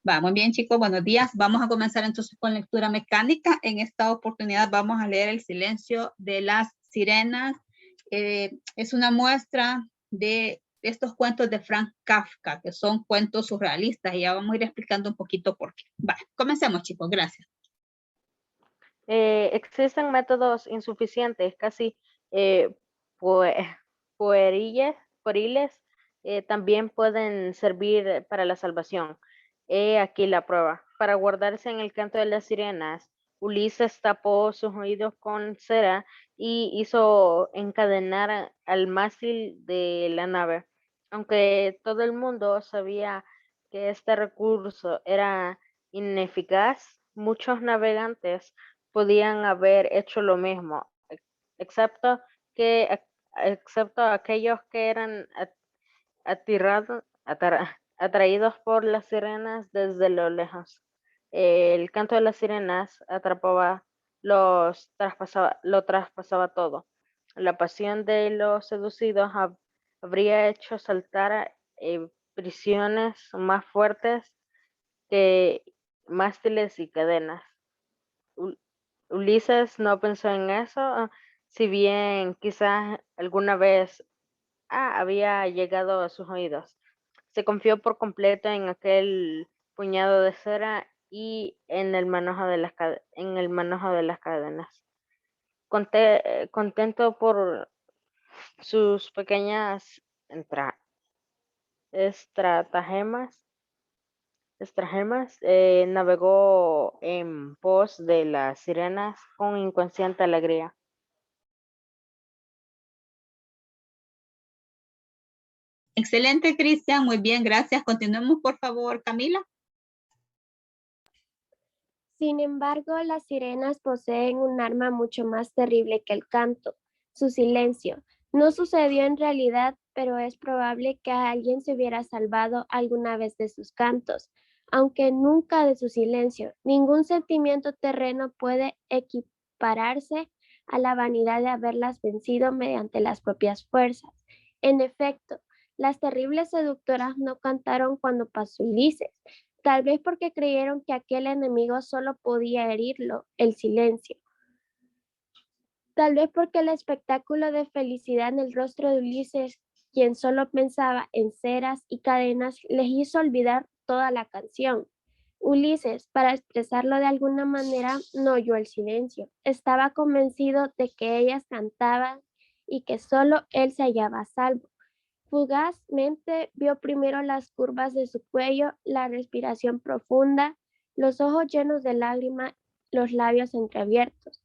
Va, muy bien, chicos, buenos días. Vamos a comenzar entonces con lectura mecánica. En esta oportunidad vamos a leer El silencio de las sirenas. Es una muestra de estos cuentos de Franz Kafka, que son cuentos surrealistas, y ya vamos a ir explicando un poquito por qué. Va, comencemos, chicos, gracias. Existen métodos insuficientes, casi pue- pueriles, también pueden servir para la salvación. He aquí la prueba. Para guardarse en el canto de las sirenas, Ulises tapó sus oídos con cera y hizo encadenar al mástil de la nave. Aunque todo el mundo sabía que este recurso era ineficaz, muchos navegantes podían haber hecho lo mismo, excepto que excepto aquellos que eran atraídos por las sirenas desde lo lejos. El canto de las sirenas atrapaba, lo traspasaba todo. La pasión de los seducidos habría hecho saltar prisiones más fuertes que mástiles y cadenas. Ulises no pensó en eso, si bien quizás alguna vez había llegado a sus oídos. Se confió por completo en aquel puñado de cera y en el manejo de en el manejo de las cadenas. Contento por sus pequeñas estratagemas, navegó en pos de las sirenas con inconsciente alegría. Excelente, Cristian, muy bien, gracias. Continuemos, por favor, Camila. Sin embargo, las sirenas poseen un arma mucho más terrible que el canto, su silencio. No sucedió en realidad, pero es probable que alguien se hubiera salvado alguna vez de sus cantos, aunque nunca de su silencio. Ningún sentimiento terreno puede equipararse a la vanidad de haberlas vencido mediante las propias fuerzas. En efecto, las terribles seductoras no cantaron cuando pasó Ulises, tal vez porque creyeron que aquel enemigo solo podía herirlo, el silencio. Tal vez porque el espectáculo de felicidad en el rostro de Ulises, quien solo pensaba en ceras y cadenas, les hizo olvidar toda la canción. Ulises, para expresarlo de alguna manera, no oyó el silencio. Estaba convencido de que ellas cantaban y que solo él se hallaba a salvo. Fugazmente vio primero las curvas de su cuello, la respiración profunda, los ojos llenos de lágrimas, los labios entreabiertos.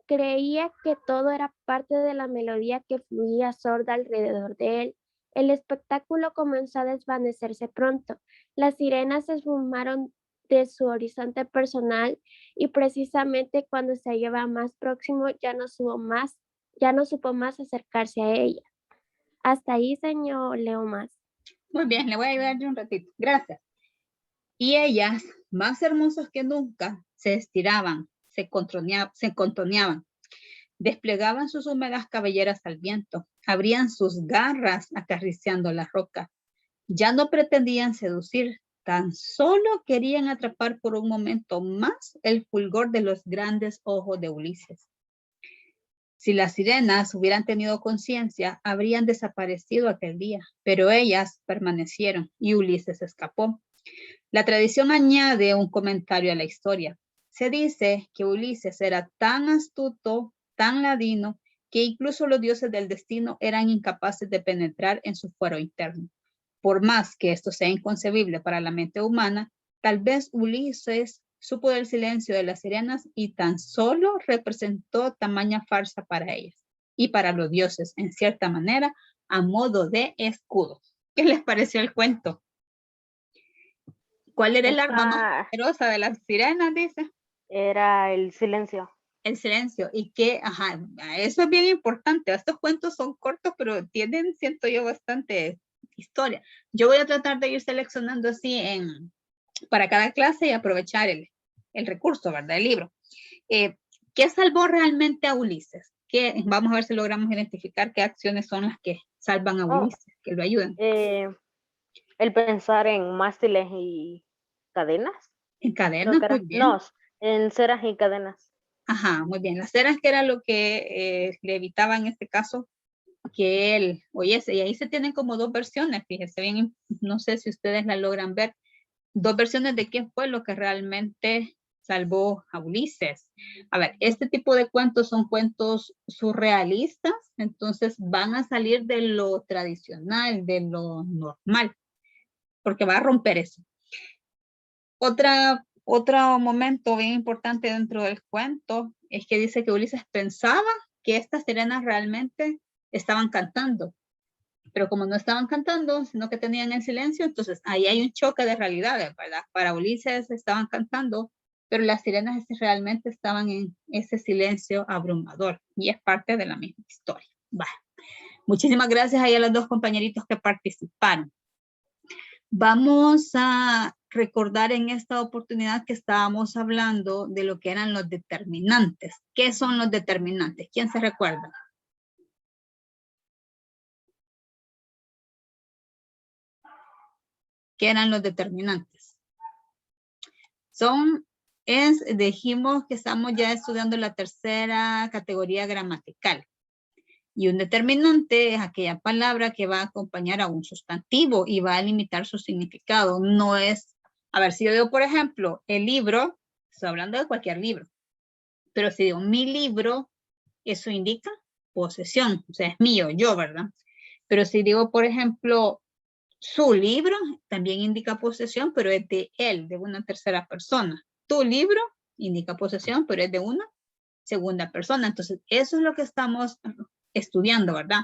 Creía que todo era parte de la melodía que fluía sorda alrededor de él. El espectáculo comenzó a desvanecerse pronto. Las sirenas se esfumaron de su horizonte personal y precisamente cuando se hallaba más próximo ya no supo más acercarse a ella. Hasta ahí, señor Leo más. Muy bien, le voy a ayudar yo un ratito. Gracias. Y ellas, más hermosas que nunca, se estiraban, se contoneaban, desplegaban sus húmedas cabelleras al viento, abrían sus garras acariciando la roca. Ya no pretendían seducir, tan solo querían atrapar por un momento más el fulgor de los grandes ojos de Ulises. Si las sirenas hubieran tenido conciencia, habrían desaparecido aquel día, pero ellas permanecieron y Ulises escapó. La tradición añade un comentario a la historia. Se dice que Ulises era tan astuto, tan ladino, que incluso los dioses del destino eran incapaces de penetrar en su fuero interno. Por más que esto sea inconcebible para la mente humana, tal vez Ulises supo del silencio de las sirenas y tan solo representó tamaña farsa para ellas y para los dioses, en cierta manera, a modo de escudo. ¿Qué les pareció el cuento? ¿Cuál era el arma más poderosa de las sirenas, dice? Era el silencio. El silencio. Y que, eso es bien importante. Estos cuentos son cortos, pero tienen, siento yo, bastante historia. Yo voy a tratar de ir seleccionando así para cada clase y aprovechar el recurso, ¿verdad? El libro. ¿Qué salvó realmente a Ulises? Vamos a ver si logramos identificar qué acciones son las que salvan a Ulises, que lo ayudan. El pensar en mástiles y cadenas. En Creo cadenas, que muy era. bien. No, en ceras y cadenas. Ajá, muy bien. Las ceras que era lo que le evitaba en este caso que él oyese. Y ahí se tienen como dos versiones, fíjese bien, no sé si ustedes la logran ver. Dos versiones de qué fue lo que realmente salvó a Ulises. A ver, este tipo de cuentos son cuentos surrealistas, entonces van a salir de lo tradicional, de lo normal, porque va a romper eso. Otro momento bien importante dentro del cuento es que dice que Ulises pensaba que estas sirenas realmente estaban cantando, pero como no estaban cantando, sino que tenían el silencio, entonces ahí hay un choque de realidades, ¿verdad? Para Ulises estaban cantando, pero las sirenas realmente estaban en ese silencio abrumador y es parte de la misma historia. Vale. Muchísimas gracias ahí a los dos compañeritos que participaron. Vamos a recordar en esta oportunidad que estábamos hablando de lo que eran los determinantes. ¿Qué son los determinantes? ¿Quién se recuerda? ¿Qué eran los determinantes? Dijimos que estamos ya estudiando la tercera categoría gramatical. Y un determinante es aquella palabra que va a acompañar a un sustantivo y va a limitar su significado. No es, a ver, si yo digo, por ejemplo, el libro, estoy hablando de cualquier libro, pero si digo mi libro, eso indica posesión, o sea, es mío, yo, ¿verdad? Pero si digo, por ejemplo, su libro, también indica posesión, pero es de él, de una tercera persona. Tu libro indica posesión, pero es de una segunda persona. Entonces, eso es lo que estamos estudiando, ¿verdad?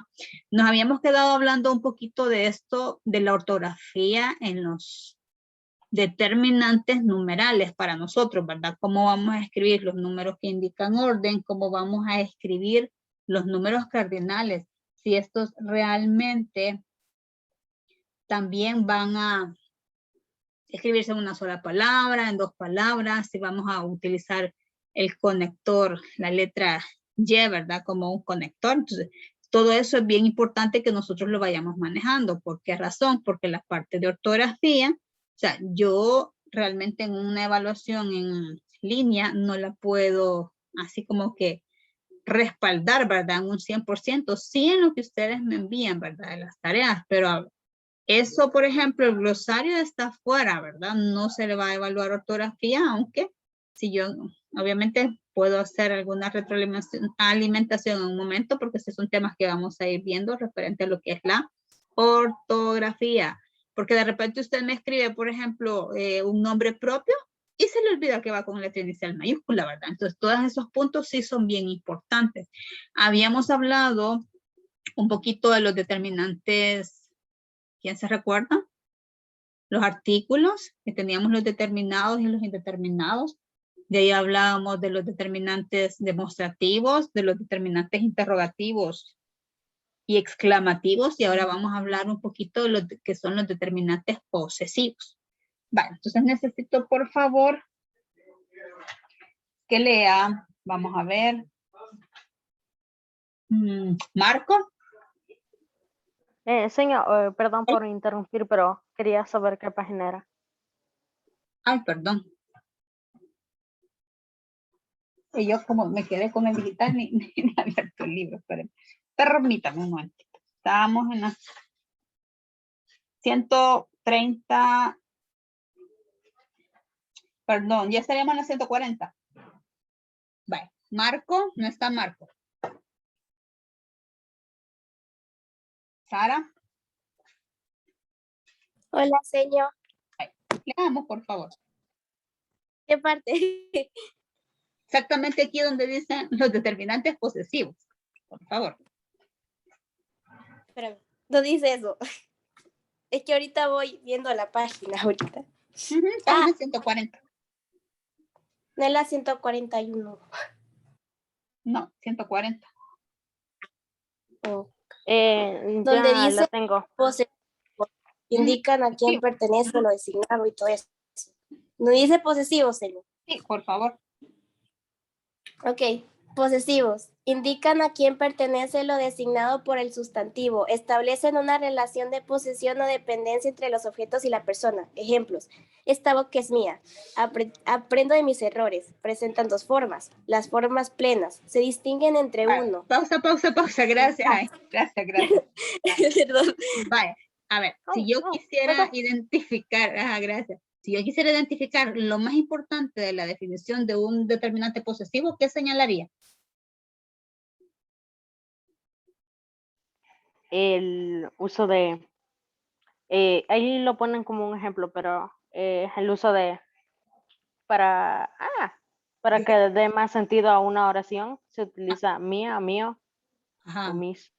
Nos habíamos quedado hablando un poquito de esto, de la ortografía en los determinantes numerales para nosotros, ¿verdad? Cómo vamos a escribir los números que indican orden, cómo vamos a escribir los números cardinales, si estos realmente también van a escribirse en una sola palabra, en dos palabras, si vamos a utilizar el conector, la letra Y, ¿verdad? Como un conector. Entonces, todo eso es bien importante que nosotros lo vayamos manejando. ¿Por qué razón? Porque la parte de ortografía, o sea, yo realmente en una evaluación en línea no la puedo así como que respaldar, ¿verdad? En un 100%, sí en lo que ustedes me envían, ¿verdad? De las tareas, pero eso, por ejemplo, el glosario está fuera, ¿verdad? No se le va a evaluar ortografía, aunque si yo, obviamente, puedo hacer alguna retroalimentación en un momento, porque estos son temas que vamos a ir viendo referente a lo que es la ortografía. Porque de repente usted me escribe, por ejemplo, un nombre propio y se le olvida que va con letra inicial mayúscula, ¿verdad? Entonces, todos esos puntos sí son bien importantes. Habíamos hablado un poquito de los determinantes. ¿Quién se recuerda? Los artículos, que teníamos los determinados y los indeterminados. De ahí hablábamos de los determinantes demostrativos, de los determinantes interrogativos y exclamativos. Y ahora vamos a hablar un poquito de lo que son los determinantes posesivos. Vale, entonces necesito, por favor, que lea. Vamos a ver. Marco. Señor, perdón por interrumpir, pero quería saber qué página era. Ay, perdón. Y yo como me quedé con el digital, ni abierto el libro. Permítame un momentito. Estábamos en la 130. Perdón, ya estaríamos en la 140. Vale. Marco, no está Marco. Sara. Hola, señor. Leamos, por favor. ¿Qué parte? Exactamente aquí donde dicen los determinantes posesivos. Por favor. Espérame, no dice eso. Es que ahorita voy viendo la página ahorita. Estamos en 140. No es la 141. No, 140. Donde Ya dice la tengo. indican a quién pertenece lo designado y todo eso. No dice posesivos, señor. Sí, por favor. Ok, posesivos. Indican a quién pertenece lo designado por el sustantivo. Establecen una relación de posesión o dependencia entre los objetos y la persona. Ejemplos. Esta boca es mía. Aprendo de mis errores. Presentan dos formas. Las formas plenas. Se distinguen entre uno. Pausa. Gracias. Ay, gracias. Perdón. Vaya, a ver, si yo quisiera identificar, gracias. Si yo quisiera identificar lo más importante de la definición de un determinante posesivo, ¿qué señalaría? El uso de, ahí lo ponen como un ejemplo, pero el uso de, para que dé más sentido a una oración, se utiliza mía, mío Ajá. o mis.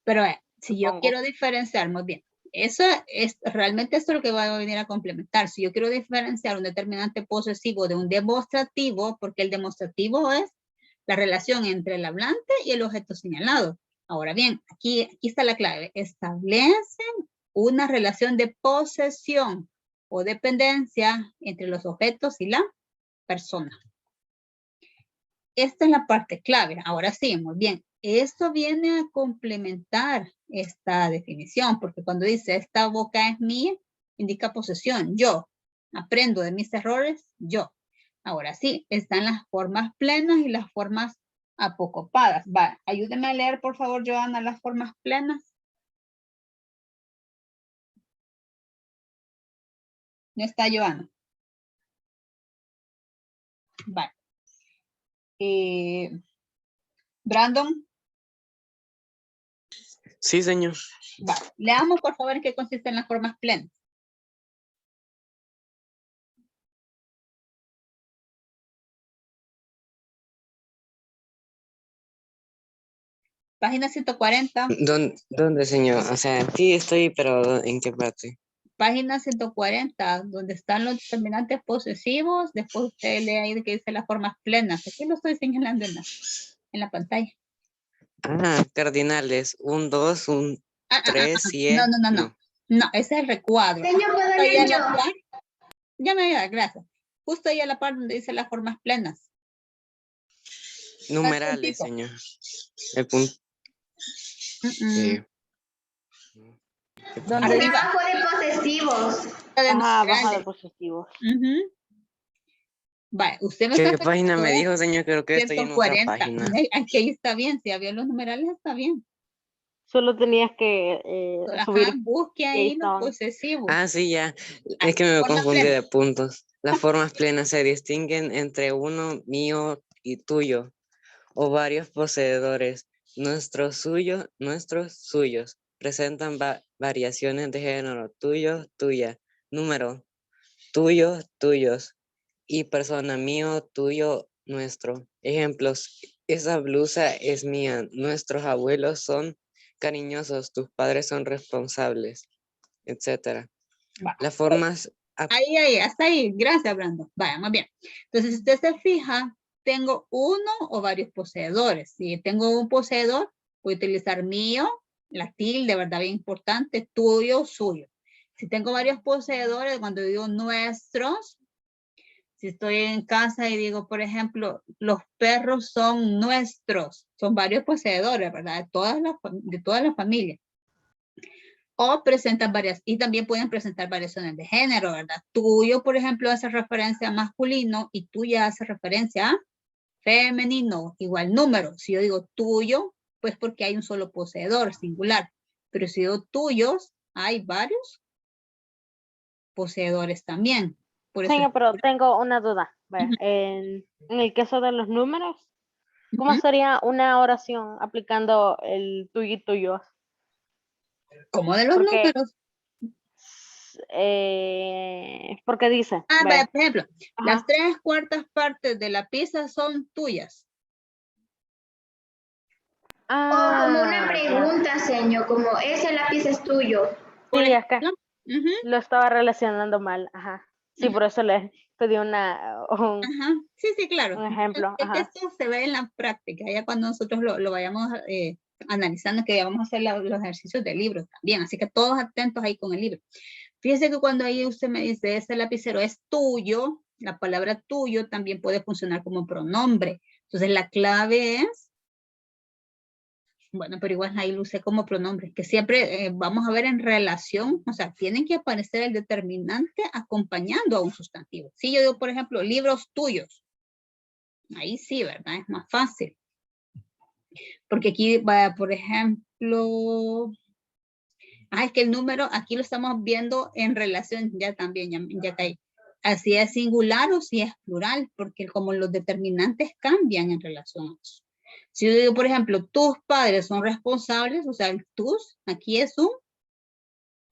Pero si yo Supongo. quiero diferenciar, muy bien, eso es realmente esto es lo que va a venir a complementar. Si yo quiero diferenciar un determinante posesivo de un demostrativo, porque el demostrativo es la relación entre el hablante y el objeto señalado. Ahora bien, aquí está la clave. Establecen una relación de posesión o dependencia entre los objetos y la persona. Esta es la parte clave. Ahora sí, muy bien. Esto viene a complementar esta definición, porque cuando dice esta boca es mía, indica posesión. Yo aprendo de mis errores, yo. Ahora sí, están las formas plenas y las formas apocopadas. Va, ayúdeme a leer, por favor, Joana, las formas plenas. No está Joana. Vale. Brandon. Sí, señor. Vale. Leamos, por favor, en qué consisten las formas plenas. Página 140. ¿Dónde, señor? O sea, sí estoy, pero ¿en qué parte? Página 140, donde están los determinantes posesivos. Después usted lee ahí que dice las formas plenas. Aquí lo estoy señalando en la pantalla. Cardinales. 1, 2, 1, 3, 100. No, ese es el recuadro. Señor, ¿puedo leer yo? Ya me ayuda, gracias. Justo ahí a la parte donde dice las formas plenas. Numerales, señor. El punto. Sí. ¿Dónde iba? Abajo de posesivos. Abajo de posesivos. Vale, usted me ¿Qué está página me dijo, señor? Creo que estoy en otra 140. página. Aquí ahí está bien. Si había los numerales, está bien. Solo tenías que subir. Busque ahí los posesivos. Sí, ya. Es que me confundí de puntos. Las formas plenas se distinguen entre uno, mío y tuyo, o varios poseedores. Nuestros, suyos. Presentan variaciones de género. Tuyo, tuya. Número. Tuyo, tuyos. Y persona. Mío, tuyo, nuestro. Ejemplos. Esa blusa es mía. Nuestros abuelos son cariñosos. Tus padres son responsables, etcétera. Las formas. Ahí, hasta ahí. Gracias, Brando. Vaya, muy bien. Entonces, si usted se fija, tengo uno o varios poseedores. Si tengo un poseedor, voy a utilizar mío, la tilde, ¿verdad? Bien importante, tuyo, suyo. Si tengo varios poseedores, cuando digo nuestros, si estoy en casa y digo, por ejemplo, los perros son nuestros, son varios poseedores, ¿verdad? De toda la familia. O presentan varias, y también pueden presentar variaciones de género, ¿verdad? Tuyo, por ejemplo, hace referencia a masculino y tuya hace referencia a femenino, igual número. Si yo digo tuyo, pues porque hay un solo poseedor, singular. Pero si digo tuyos, hay varios poseedores también. Por eso Señor, pero tengo una duda. En el caso de los números, ¿cómo sería una oración aplicando el tuyo y tuyo? ¿Cómo de los números? Porque dice. Por ejemplo, las 3/4 partes de la pizza son tuyas. Como una pregunta, señor, como ese lápiz es tuyo. Sí, acá. Lo estaba relacionando mal. Sí, por eso le pedí Sí, claro. un ejemplo. Esto se ve en la práctica, ya cuando nosotros lo vayamos analizando, que ya vamos a hacer los ejercicios del libro también, así que todos atentos ahí con el libro. Fíjese que cuando ahí usted me dice, ese lapicero es tuyo, la palabra tuyo también puede funcionar como pronombre. Entonces la clave es Bueno, pero igual ahí lo usé como pronombre, que siempre vamos a ver en relación, o sea, tienen que aparecer el determinante acompañando a un sustantivo. Si yo digo, por ejemplo, libros tuyos, ahí sí, ¿verdad? Es más fácil. Porque aquí va, por ejemplo, es que el número, aquí lo estamos viendo en relación, ya también, ya caí. Así es singular o si es plural, porque como los determinantes cambian en relación a eso. Si yo digo, por ejemplo, tus padres son responsables, o sea, el tus, aquí es un,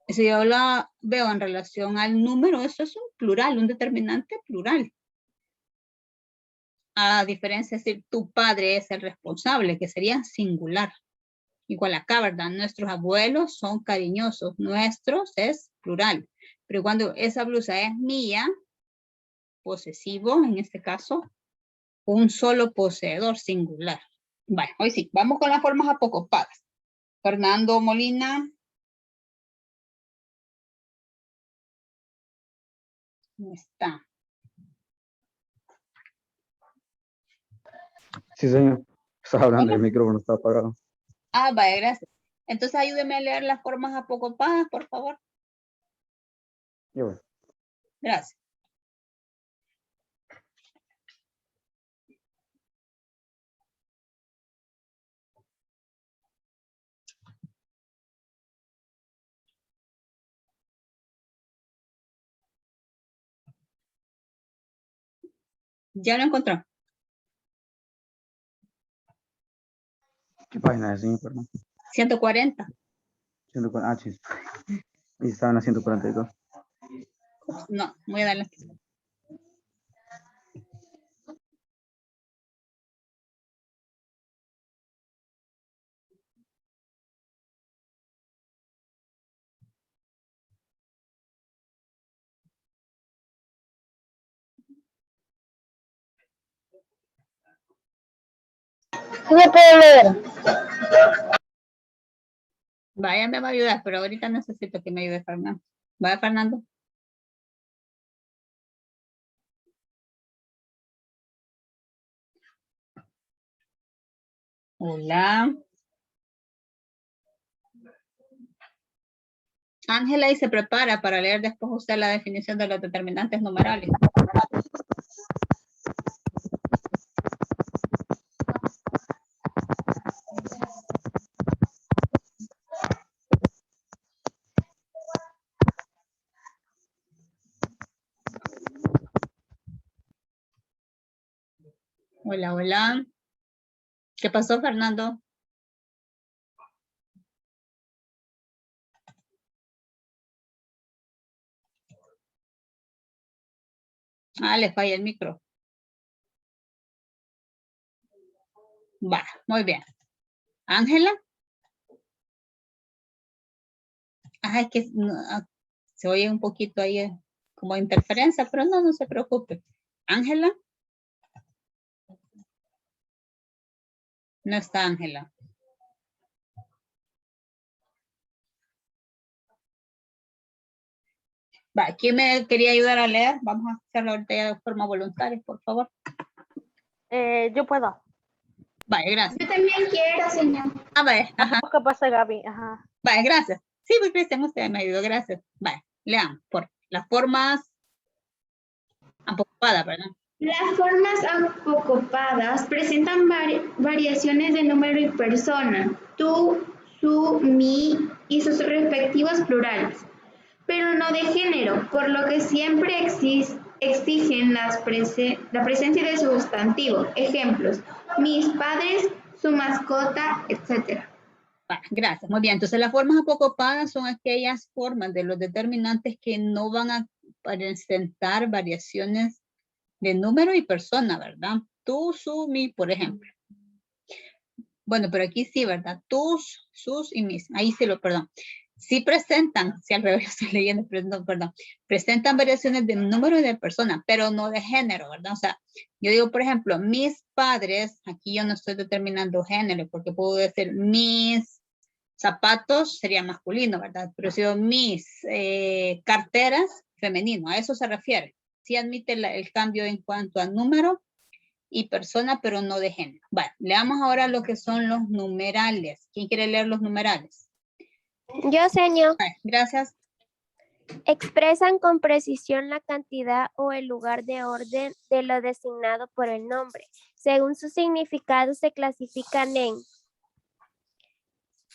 si yo la veo en relación al número, eso es un plural, un determinante plural. A diferencia de decir, tu padre es el responsable, que sería singular. Igual acá, ¿verdad? Nuestros abuelos son cariñosos, nuestros es plural. Pero cuando esa blusa es mía, posesivo, en este caso, un solo poseedor singular. Bueno, hoy sí, vamos con las formas apocopadas. Fernando Molina. ¿Dónde está? Sí, señor. Estaba hablando, el micrófono está apagado. Vaya, gracias. Entonces ayúdeme a leer las formas apocopadas, por favor. Yo voy. Gracias. Ya lo encontró. ¿Qué página es, señor? Perdón. 140. 140, sí. Y estaban a 142. No, voy a darle. No puedo leer. Vaya, me va a ayudar, pero ahorita necesito que me ayude Fernando. Vaya, Fernando. Hola. Ángela y se prepara para leer después usted la definición de los determinantes numerales. Hola, hola. ¿Qué pasó, Fernando? Le falla el micro. Va, muy bien. Ángela. Es que se oye un poquito ahí como interferencia, pero no se preocupe. Ángela. No está Ángela. Va, ¿quién me quería ayudar a leer? Vamos a hacerlo ahorita ya de forma voluntaria, por favor. Yo puedo. Vale, gracias. Yo también quiero, señor. Vale, ajá. ¿Qué pasa, Gaby? Ajá. Vale, gracias. Sí, pues Cristian, usted me ayudó, gracias. Vale, lean por las formas apocopadas, ¿verdad? Las formas apocopadas presentan variaciones de número y persona, tú, su, mi y sus respectivos plurales, pero no de género, por lo que siempre exigen la presencia del sustantivo. Ejemplos, mis padres, su mascota, etc. Gracias, muy bien. Entonces las formas apocopadas son aquellas formas de los determinantes que no van a presentar variaciones de número y persona, ¿verdad? Tú, su, mi, por ejemplo. Bueno, pero aquí sí, ¿verdad? Tus, sus y mis. Ahí sí perdón. Sí presentan, si al revés estoy leyendo, perdón. Presentan variaciones de número y de persona, pero no de género, ¿verdad? O sea, yo digo, por ejemplo, mis padres, aquí yo no estoy determinando género, porque puedo decir mis zapatos, sería masculino, ¿verdad? Pero si digo mis carteras, femenino, a eso se refiere. Sí admite el cambio en cuanto a número y persona, pero no de género. Bueno, leamos ahora lo que son los numerales. ¿Quién quiere leer los numerales? Yo, señor. Gracias. Expresan con precisión la cantidad o el lugar de orden de lo designado por el nombre. Según su significado, se clasifican en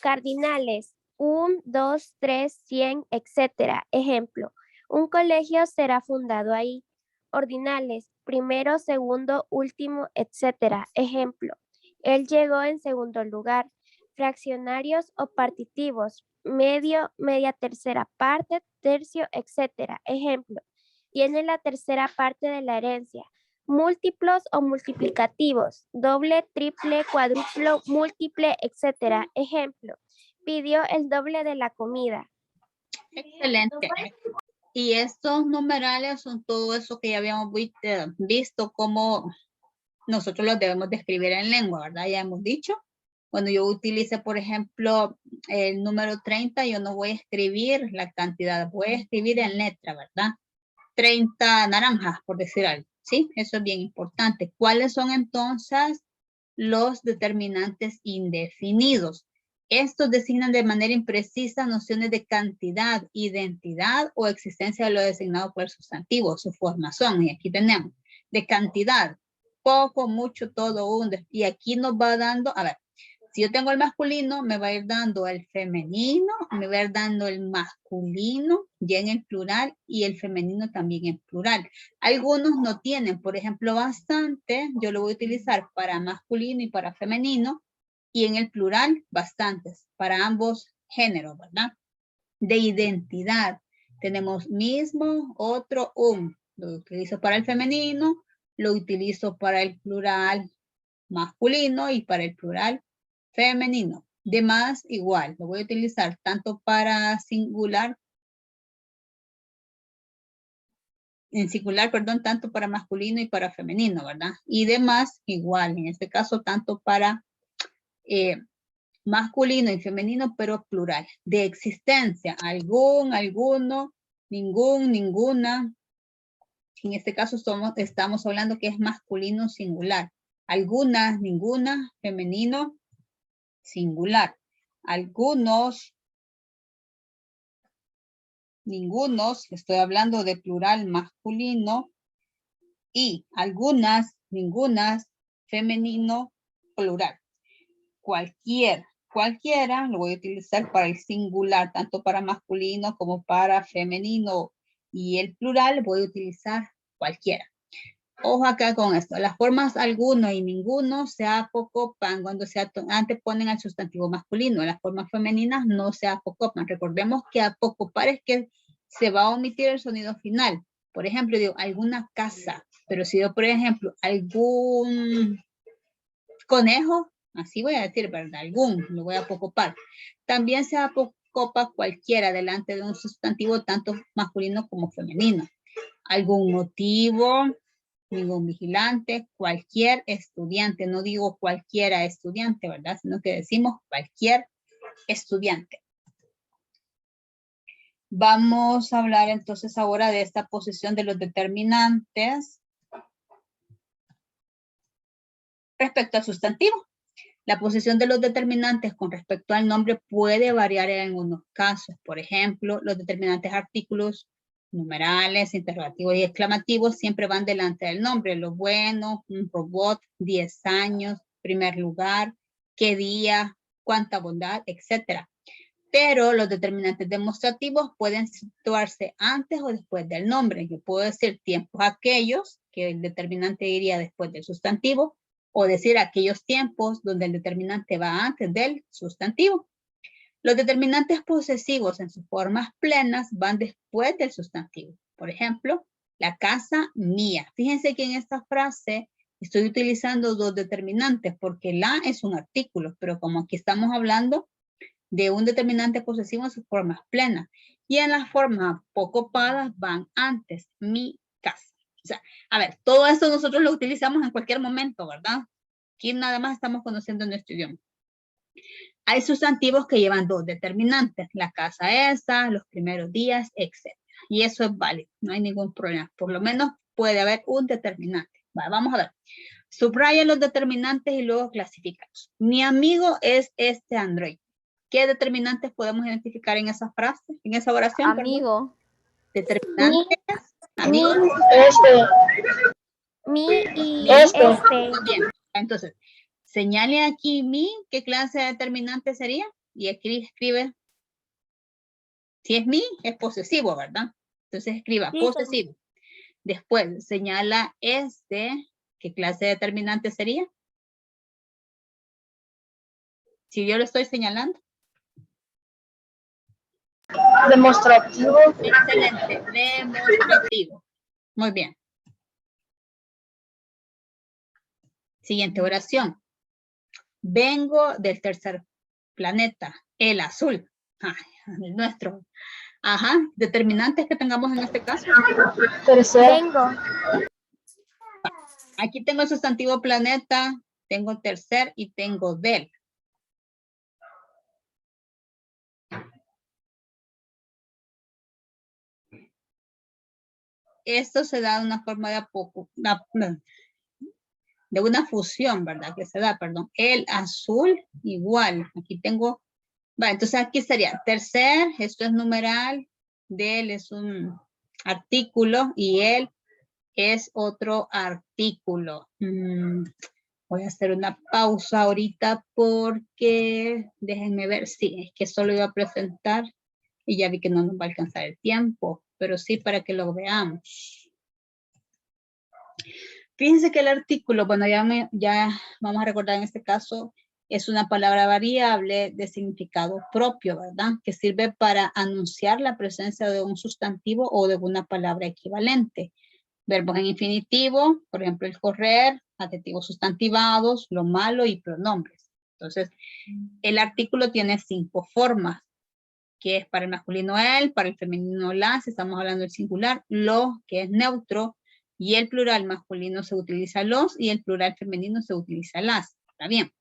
cardinales, 1, 2, 3, 100, etc. Ejemplo, un colegio será fundado ahí. Ordinales, primero, segundo, último, etc. Ejemplo, él llegó en segundo lugar. Fraccionarios o partitivos, medio, media tercera parte, tercio, etc. Ejemplo, tiene la tercera parte de la herencia. Múltiplos o multiplicativos, doble, triple, cuádruplo, múltiple, etc. Ejemplo, pidió el doble de la comida. Excelente. Y estos numerales son todo eso que ya habíamos visto cómo nosotros los debemos de escribir en lengua, ¿verdad? Ya hemos dicho. Cuando yo utilice, por ejemplo, el número 30, yo no voy a escribir la cantidad, voy a escribir en letra, ¿verdad? 30 naranjas, por decir algo, ¿sí? Eso es bien importante. ¿Cuáles son entonces los determinantes indefinidos? Estos designan de manera imprecisa nociones de cantidad, identidad o existencia de lo designado por el sustantivo, su formación. Y aquí tenemos de cantidad, poco, mucho, todo, y aquí nos va dando, a ver, si yo tengo el masculino, me va a ir dando el femenino, me va a ir dando el masculino, ya en el plural, y el femenino también en plural. Algunos no tienen, por ejemplo, bastante, yo lo voy a utilizar para masculino y para femenino, y en el plural, bastantes, para ambos géneros, ¿verdad? De identidad, tenemos mismo, otro, un. Lo utilizo para el femenino, lo utilizo para el plural masculino y para el plural femenino. Demás igual, lo voy a utilizar tanto para singular, en singular, perdón, tanto para masculino y para femenino, ¿verdad? Y demás igual, en este caso tanto para masculino y femenino, pero plural. De existencia, algún, alguno, ningún, ninguna. En este caso estamos hablando que es masculino singular. Algunas, ninguna, femenino singular. Algunos, ningunos, estoy hablando de plural masculino, y algunas, ningunas, femenino, plural. Cualquiera lo voy a utilizar para el singular, tanto para masculino como para femenino, y el plural voy a utilizar cualquiera. Ojo acá con esto, las formas alguno y ninguno se apocopan cuando se anteponen al sustantivo masculino. Las formas femeninas no se apocopan. Recordemos que apocopar es que se va a omitir el sonido final. Por ejemplo, digo, alguna casa. Pero si yo, por ejemplo, algún conejo, así voy a decir, ¿verdad? Algún, lo voy a apocopar. También se apocopa cualquiera delante de un sustantivo, tanto masculino como femenino. Algún motivo, ningún vigilante, cualquier estudiante, no digo cualquiera estudiante, ¿verdad? Sino que decimos cualquier estudiante. Vamos a hablar entonces ahora de esta posición de los determinantes respecto al sustantivo. La posición de los determinantes con respecto al nombre puede variar en algunos casos. Por ejemplo, los determinantes artículos, numerales, interrogativos y exclamativos siempre van delante del nombre. Lo bueno, un robot, 10 años, primer lugar, qué día, cuánta bondad, etc. Pero los determinantes demostrativos pueden situarse antes o después del nombre. Yo puedo decir tiempos aquellos, que el determinante iría después del sustantivo, o decir aquellos tiempos donde el determinante va antes del sustantivo. Los determinantes posesivos en sus formas plenas van después del sustantivo. Por ejemplo, la casa mía. Fíjense que en esta frase estoy utilizando dos determinantes porque la es un artículo, pero como aquí estamos hablando de un determinante posesivo en sus formas plenas. Y en las formas apocopadas van antes, mi casa. O sea, a ver, todo esto nosotros lo utilizamos en cualquier momento, ¿verdad? Aquí nada más estamos conociendo nuestro idioma. Hay sustantivos que llevan dos determinantes, la casa esa, los primeros días, etc. Y eso es válido, no hay ningún problema. Por lo menos puede haber un determinante. Vamos a ver. Subraya los determinantes y luego clasifícalos. Mi amigo es este Android. ¿Qué determinantes podemos identificar en esa frase, en esa oración? Amigo. Determinantes. Amigo. Mi y Este. este. Bien. Entonces, señale aquí mi, ¿qué clase de determinante sería? Y aquí escribe, si es mi, es posesivo, ¿verdad? Entonces escriba Sí, posesivo. Después señala este, ¿qué clase de determinante sería? Si yo lo estoy señalando. Demostrativo. Excelente, demostrativo. Muy bien. Siguiente oración. Vengo del tercer planeta, el azul. Ay, el nuestro. Ajá, determinantes que tengamos en este caso. Vengo. Aquí tengo el sustantivo planeta, tengo tercer y tengo del. Esto se da de una forma de a poco, de una fusión, ¿verdad? Que se da, perdón. El azul igual. Aquí tengo, va, entonces aquí sería tercer, esto es numeral, del es un artículo y el es otro artículo. Voy a hacer una pausa ahorita porque, déjenme ver, sí, es que solo iba a presentar y ya vi que no nos va a alcanzar el tiempo, pero sí para que lo veamos. Fíjense que el artículo, bueno, ya vamos a recordar en este caso, es una palabra variable de significado propio, ¿verdad? Que sirve para anunciar la presencia de un sustantivo o de una palabra equivalente. Verbos en infinitivo, por ejemplo, el correr, adjetivos sustantivados, lo malo y pronombres. Entonces, el artículo tiene 5 formas, que es para el masculino el, para el femenino la, si estamos hablando del singular, lo, que es neutro, y el plural masculino se utiliza los y el plural femenino se utiliza las. Está bien.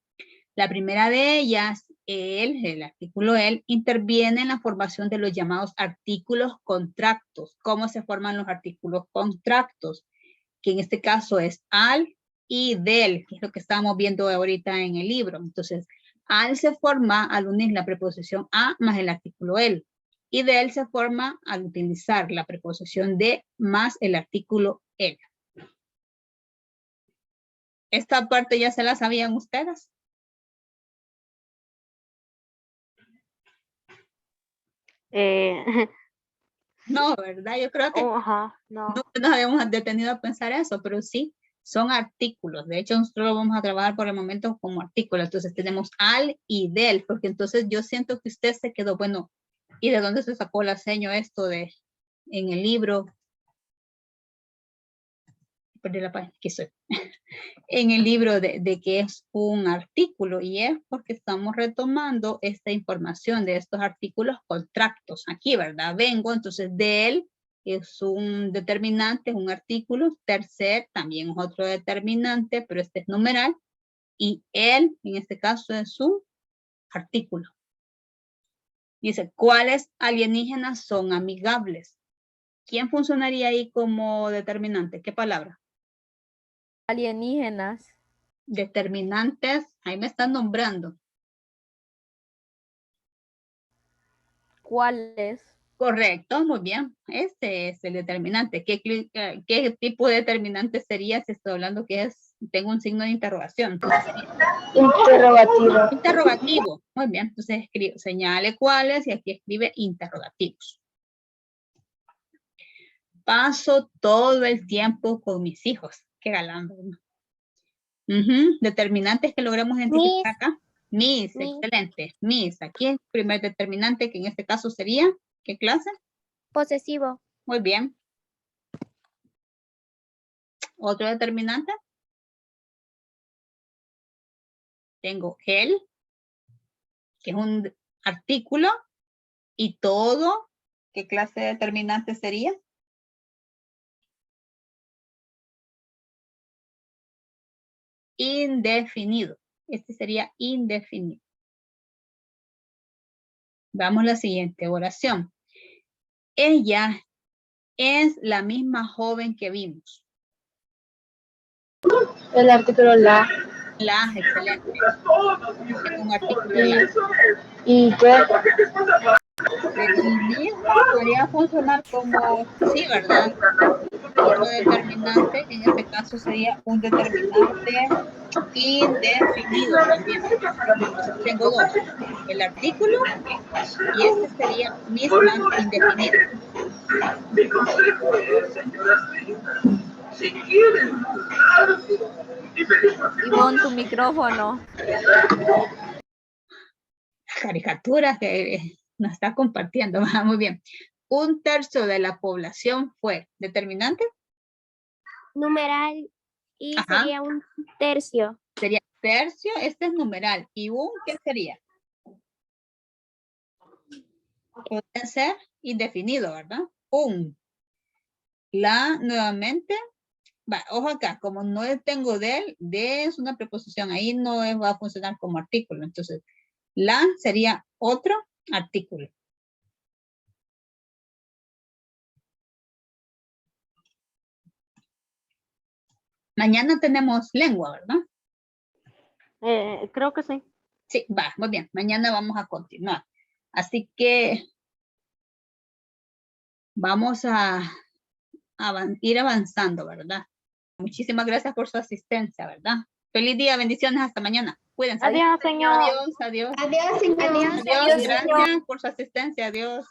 La primera de ellas, el artículo el, interviene en la formación de los llamados artículos contractos. ¿Cómo se forman los artículos contractos? Que en este caso es al y del, que es lo que estamos viendo ahorita en el libro. Entonces, al se forma al unir la preposición a más el artículo el. Y del se forma al utilizar la preposición de más el artículo el. ¿Esta parte ya se la sabían ustedes? No, ¿verdad? Yo creo que No. no nos habíamos detenido a pensar eso, pero sí, son artículos. De hecho, nosotros lo vamos a trabajar por el momento como artículo. Entonces tenemos al y del, porque entonces yo siento que usted se quedó, bueno, ¿y de dónde se sacó la seño esto de en el libro? Perdí la página, aquí estoy. En el libro de que es un artículo, y es porque estamos retomando esta información de estos artículos contractos aquí, ¿verdad? Vengo, entonces de él es un determinante, es un artículo. Tercer también es otro determinante, pero este es numeral, y él en este caso es un artículo. Dice, ¿cuáles alienígenas son amigables? ¿Quién funcionaría ahí como determinante? ¿Qué palabra? Alienígenas. Determinantes, ahí me están nombrando. ¿Cuáles? Correcto, muy bien. Este es el determinante. ¿Qué tipo de determinante sería si estoy hablando que es, tengo un signo de interrogación? Interrogativo. Interrogativo. Muy bien, entonces escribe, señale cuáles y aquí escribe interrogativos. Paso todo el tiempo con mis hijos. Qué galán, ¿no? Determinantes que logramos identificar acá. Mis, excelente. Mis, aquí el primer determinante que en este caso sería, ¿qué clase? Posesivo. Muy bien. Otro determinante. Tengo el, que es un artículo, y todo, ¿qué clase de determinante sería? Indefinido. Este sería indefinido. Vamos a la siguiente oración. Ella es la misma joven que vimos. El artículo la. La, excelente. Tengo un artículo la. ¿Y qué? El mismo podría funcionar como sí, ¿verdad? Otro determinante, en este caso sería un determinante indefinido también. Entonces tengo dos, el artículo y este sería mismas indefinidas. Ivonne, tu micrófono. Caricaturas que nos está compartiendo. Muy bien. 1/3 de la población fue determinante. Numeral y Ajá. sería un tercio. Sería tercio, este es numeral. ¿Y un qué sería? Puede ser indefinido, ¿verdad? Un. La nuevamente. Va, ojo acá, como no tengo de es una preposición, ahí no va a funcionar como artículo. Entonces, la sería otro artículo. Mañana tenemos lengua, ¿verdad? Creo que sí. Sí, va, muy bien. Mañana vamos a continuar. Así que vamos a ir avanzando, ¿verdad? Muchísimas gracias por su asistencia, ¿verdad? Feliz día, bendiciones, hasta mañana. Cuídense. Adiós, señor. Adiós, adiós. Adiós, señor. Adiós. Adiós, gracias por su asistencia, adiós.